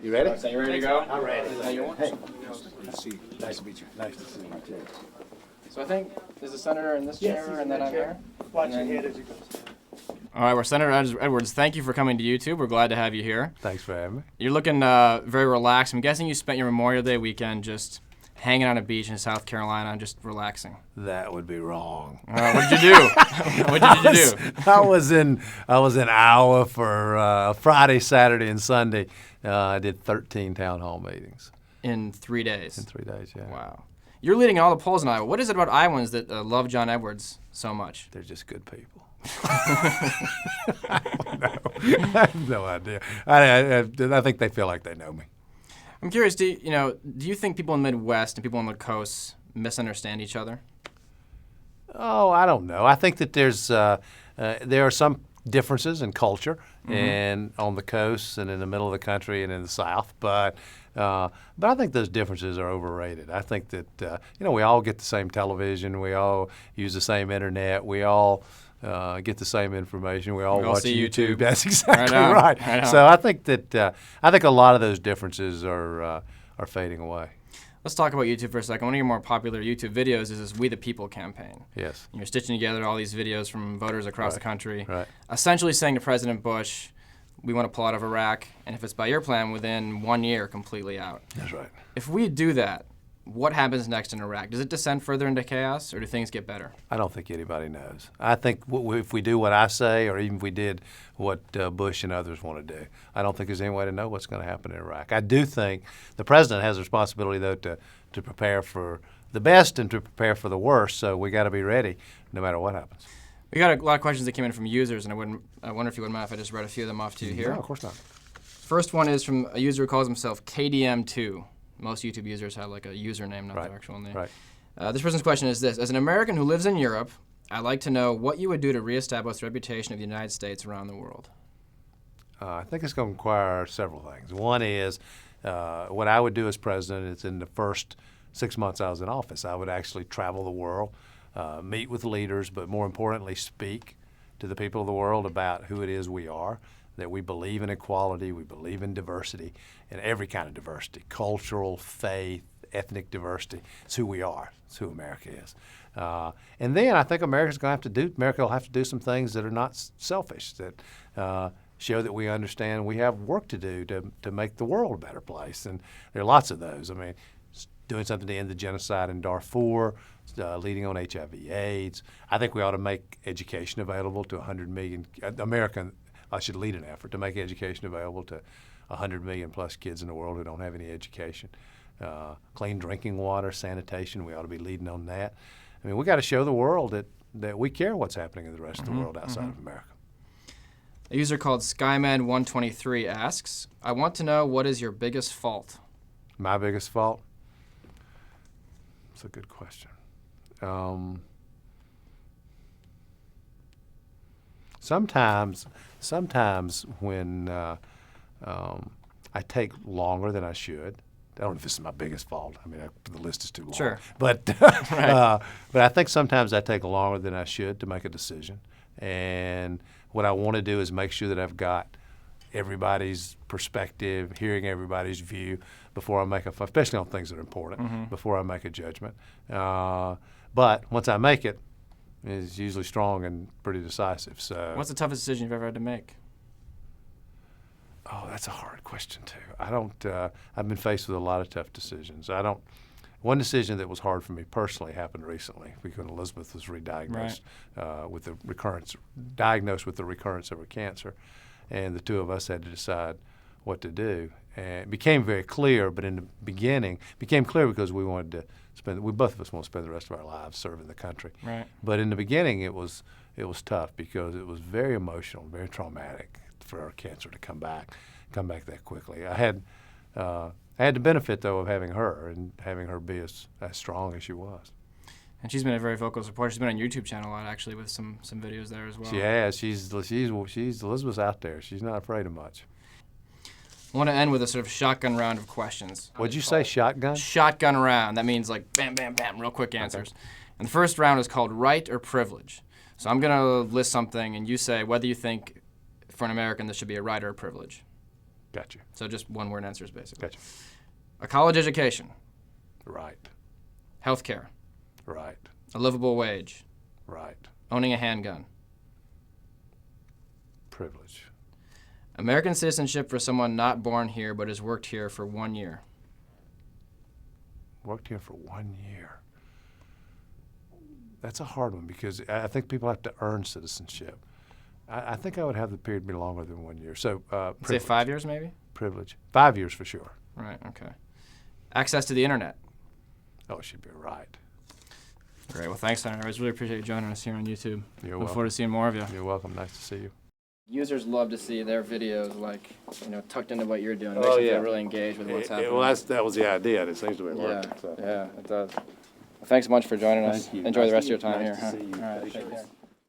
You ready? So you ready to go? I'm ready. Hey. Nice to meet you. Nice to see you. So I think there's a senator in this chair, and then I'm here. Watch your head as you go. All right, well, Senator Edwards, thank you for coming to YouTube. We're glad to have you here. Thanks for having me. You're looking very relaxed. I'm guessing you spent your Memorial Day weekend just hanging on a beach in South Carolina and just relaxing. That would be wrong. What did you do? What did you do? I was in Iowa for Friday, Saturday, and Sunday. I did 13 town hall meetings. In 3 days? In 3 days, yeah. Wow. You're leading all the polls in Iowa. What is it about Iowans that love John Edwards so much? They're just good people. I don't know. I have no idea. I think they feel like they know me. I'm curious, do you think people in the Midwest and people on the coast misunderstand each other? Oh, I don't know. I think that there are some differences in culture and on the coast and in the middle of the country and in the South, but I think those differences are overrated. I think that we all get the same television, we all use the same internet, we all get the same information, we all watch YouTube. That's exactly right. So I think that a lot of those differences are fading away. Let's talk about YouTube for a second. One of your more popular YouTube videos is this We the People campaign. Yes. And you're stitching together all these videos from voters across the country, right. essentially saying to President Bush, we want to pull out of Iraq, and if it's by your plan, within 1 year, completely out. That's right. If we do that, what happens next in Iraq? Does it descend further into chaos, or do things get better? I don't think anybody knows. I think if we do what I say, or even if we did what Bush and others want to do, I don't think there's any way to know what's going to happen in Iraq. I do think the president has a responsibility, though, to prepare for the best and to prepare for the worst, so we got to be ready no matter what happens. We got a lot of questions that came in from users, and I wonder if you wouldn't mind if I just read a few of them off to you here. No, of course not. First one is from a user who calls himself KDM2. Most YouTube users have like a username, not their actual name. Right. This person's question is this. As an American who lives in Europe, I'd like to know what you would do to reestablish the reputation of the United States around the world. I think it's going to require several things. One is what I would do as president is in the first 6 months I was in office, I would actually travel the world, meet with leaders, but more importantly, speak to the people of the world about who it is we are, that we believe in equality, we believe in diversity, and every kind of diversity, cultural, faith, ethnic diversity. It's who we are. It's who America is. And then I think America will have to do some things that are not selfish, that show that we understand we have work to do to make the world a better place. And there are lots of those. I mean, doing something to end the genocide in Darfur, leading on HIV/AIDS. I think we ought to make education available to 100 million I should lead an effort to make education available to 100 million plus kids in the world who don't have any education. Clean drinking water, sanitation, we ought to be leading on that. I mean, we got to show the world that we care what's happening in the rest of the world outside of America. A user called Skyman123 asks, I want to know what is your biggest fault? My biggest fault? That's a good question. Sometimes when I take longer than I should, I don't know if this is my biggest fault. I mean, the list is too long. Sure. But Right. But I think sometimes I take longer than I should to make a decision. And what I want to do is make sure that I've got everybody's perspective, hearing everybody's view before I make especially on things that are important, before I make a judgment. But once I make it, it's usually strong and pretty decisive. So, what's the toughest decision you've ever had to make? Oh, that's a hard question too. I've been faced with a lot of tough decisions. One decision that was hard for me personally happened recently because Elizabeth was re-diagnosed diagnosed with the recurrence of her cancer, and the two of us had to decide what to do. And it became very clear, but in the beginning, it became clear because we both of us want to spend the rest of our lives serving the country. Right. But in the beginning, it was tough because it was very emotional, very traumatic for our cancer to come back that quickly. I had the benefit though of having her and having her be as strong as she was. And she's been a very vocal supporter. She's been on YouTube channel a lot actually with some videos there as well. She has. She's Elizabeth's out there. She's not afraid of much. I want to end with a sort of shotgun round of questions. What'd you say, shotgun? Shotgun round. That means like bam, bam, bam, real quick answers. Okay. And the first round is called right or privilege. So I'm going to list something, and you say whether you think for an American this should be a right or a privilege. Got you. So just one-word answers, basically. Got you. A college education, Right. healthcare, Right. a livable wage, Right. owning a handgun, Privilege. American citizenship for someone not born here but has worked here for 1 year. Worked here for 1 year. That's a hard one because I think people have to earn citizenship. I think I would have the period be longer than 1 year. So Say 5 years, maybe? Privilege. 5 years for sure. Right, okay. Access to the internet. Oh, it should be right. Great. Well, thanks, Senator. I really appreciate you joining us here on YouTube. You're Look welcome. forward to seeing more of you. You're welcome. Nice to see you. Users love to see their videos, like, tucked into what you're doing. It Oh, makes them yeah. feel really engaged with what's happening. That was the idea, and it seems to be working. Yeah, it does. Well, thanks so much for joining us. Thank you. Enjoy Nice the rest to of your time meet you. here. Nice to see you. All right, Take take care. care.